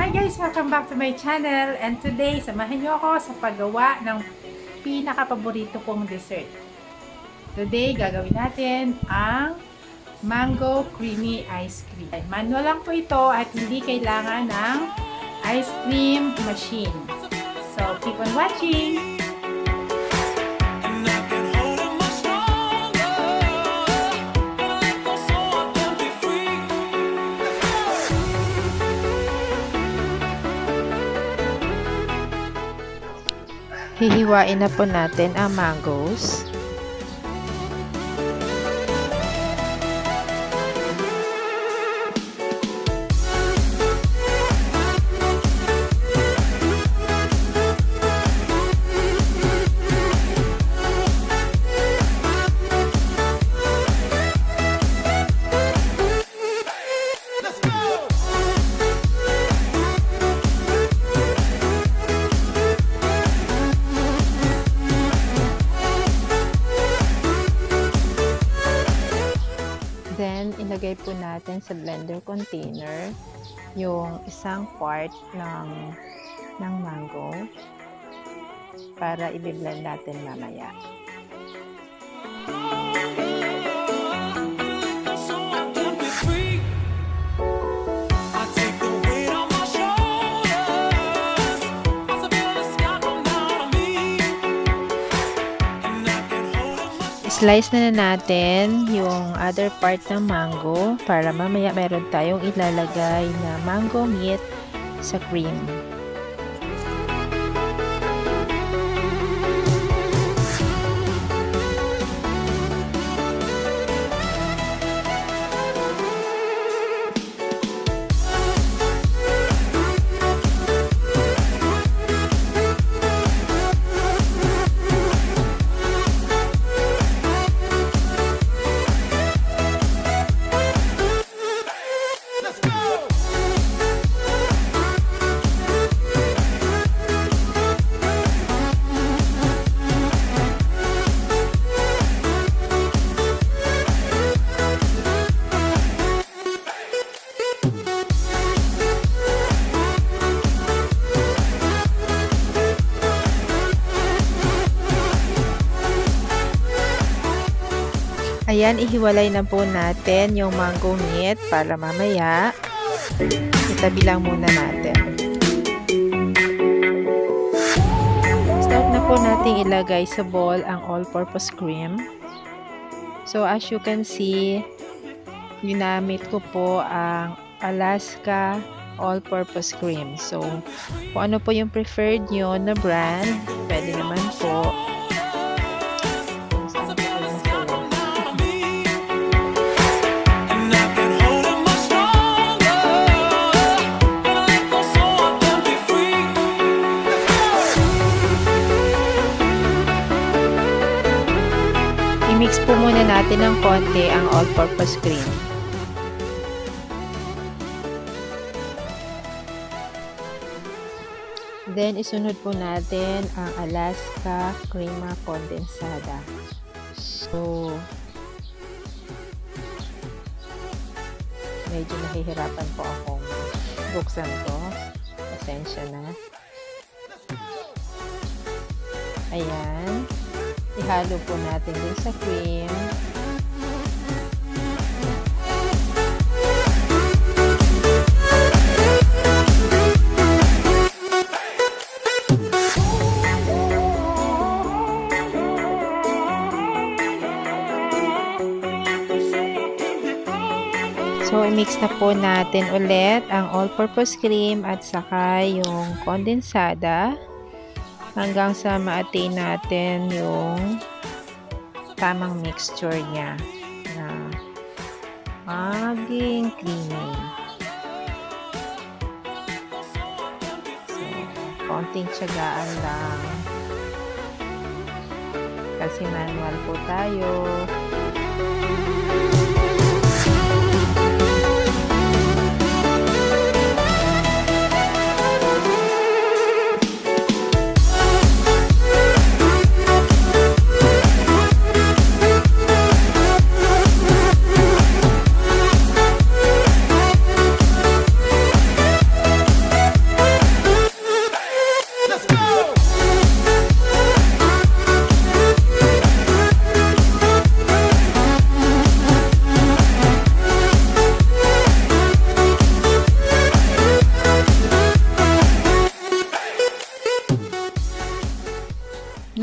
Hi guys! Welcome back to my channel, and today samahan niyo ako sa paggawa ng pinaka-paborito kong dessert. Today gagawin natin ang mango creamy ice cream. Manual lang po ito at hindi kailangan ng ice cream machine. So keep on watching! Hihiwain na po natin ang mangoes. Then, ilagay po natin sa blender container yung isang part ng mango para i-blend natin mamaya. Slice na natin yung other part ng mango para mamaya meron tayong ilalagay na mango meat sa cream. Ayan, ihiwalay na po natin yung mango meat para mamaya itabi lang muna natin. Start na po nating ilagay sa bowl ang all-purpose cream. So as you can see, ginamit ko po ang Alaska all-purpose cream. So kung ano po yung preferred nyo na brand, pwede naman po. I-mix po muna natin ng konti ang all-purpose cream. Then, isunod po natin ang Alaska Crema Condensada. So, medyo nahihirapan po akong buksan to. Pasensya na. Ayan. Ihalo po natin din sa cream. So, i-mix na po natin ulit ang all-purpose cream at saka yung kondensada hanggang sa ma-attain natin yung tamang mixture niya na maging creamy. So, konting tiyagaan lang kasi manual po tayo.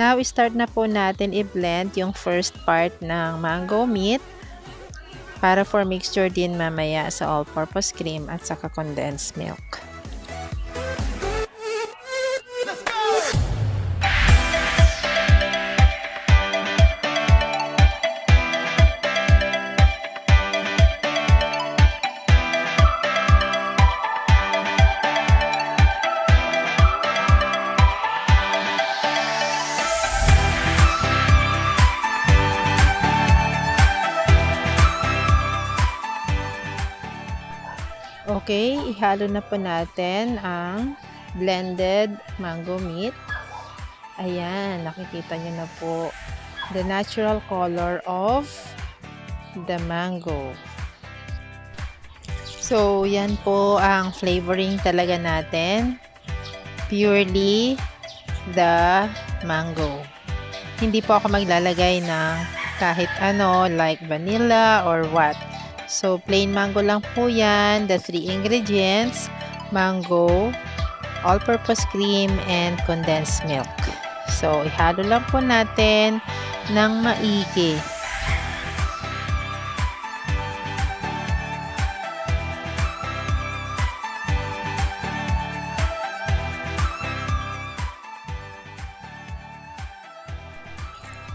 Now, start na po natin i-blend yung first part ng mango meat para for mixture din mamaya sa all-purpose cream at saka condensed milk. Okay, ihalo na po natin ang blended mango meat. Ayan, nakikita nyo na po the natural color of the mango. So, yan po ang flavoring talaga natin. Purely the mango. Hindi po ako maglalagay ng kahit ano like vanilla or what. So, plain mango lang po yan. The 3 ingredients, mango, all-purpose cream, and condensed milk. So, ihalo lang po natin ng maigi.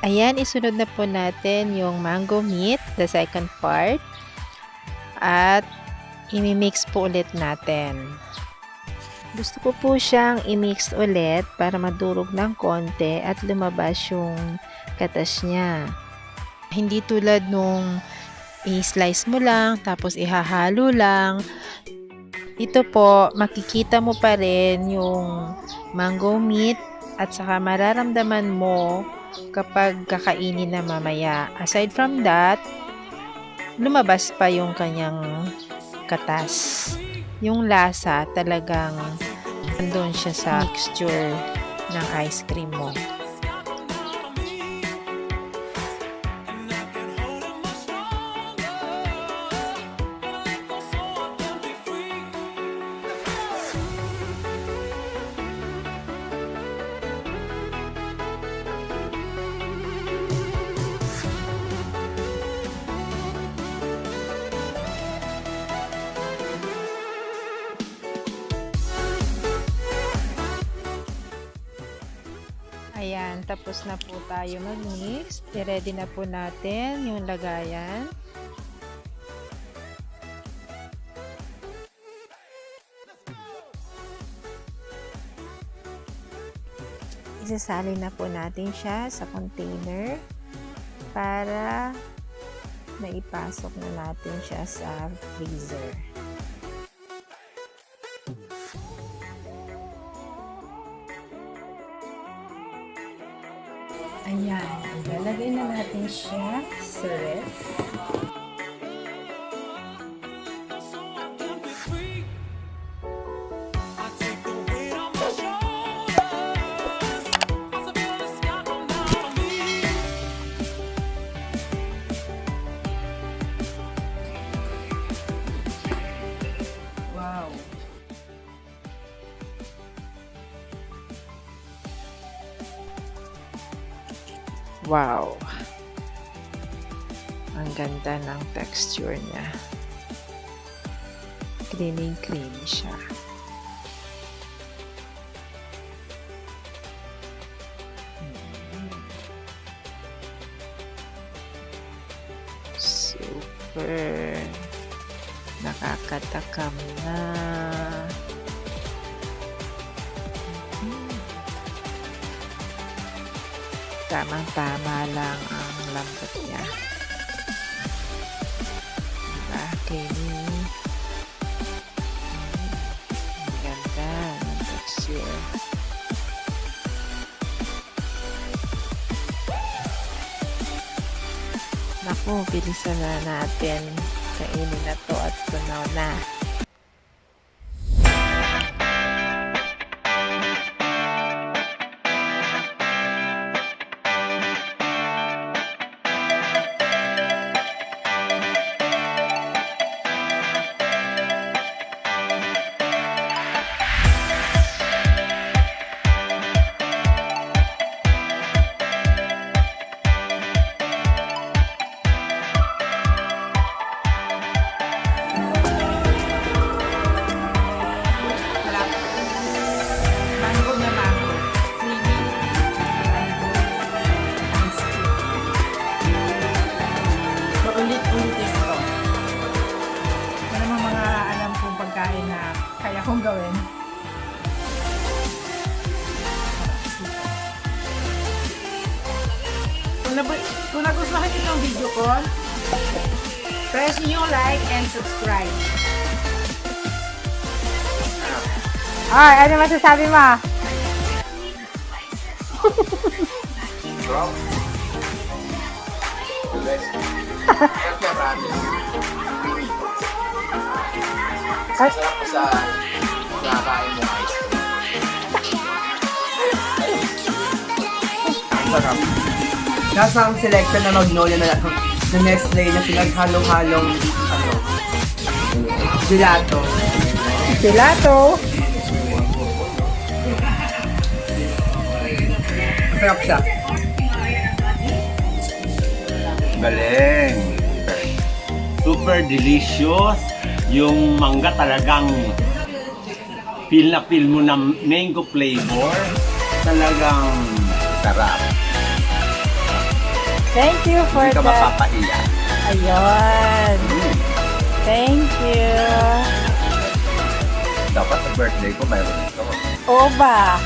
Ayan, isunod na po natin yung mango meat, the second part. At imi-mix po ulit natin. Gusto ko po siyang i-mix ulit para madurog ng konti at lumabas yung katas niya. Hindi tulad nung i-slice mo lang tapos ihahalo lang. Ito po, makikita mo pa rin yung mango meat at saka mararamdaman mo kapag kakainin na mamaya. Aside from that, lumabas pa yung kanyang katas. Yung lasa talagang nandun siya sa mixture ng ice cream mo. Ayan, tapos na po tayo mag-mix. I-ready na po natin yung lagayan. Isasali na po natin siya sa container para maipasok na natin siya sa freezer. Ayan, ilalagay na natin siya sa ref. Wow! Wow! Ang ganda ng texture niya. Creamy siya. Super nakakatakam na. Tamang-tama lang ang lambot niya. Diba? Creamy. Ang ganda ng texture. Naku, bilisan na natin. Kainin na to at tunaw na. pagkain na kaya kong gawin. Kung nagustuhan niyo itong video ko, press niyo like and subscribe. Ay, ano masasabi mo? Bro. Sarap ko sa nakain mo ice cream. Sarap. Nasa ang selection na magnolia na Nestle na pinaghalo-halong gelato. Gelato. Sarap siya. Galing. Super delicious. Yung mangga talagang feel na feel mo na mango flavor. Talagang sarap. Thank you for Hindi ka that. mapapahiya. Ayun. Thank you. Dapat sa birthday ko mayroon ito. Oo ba?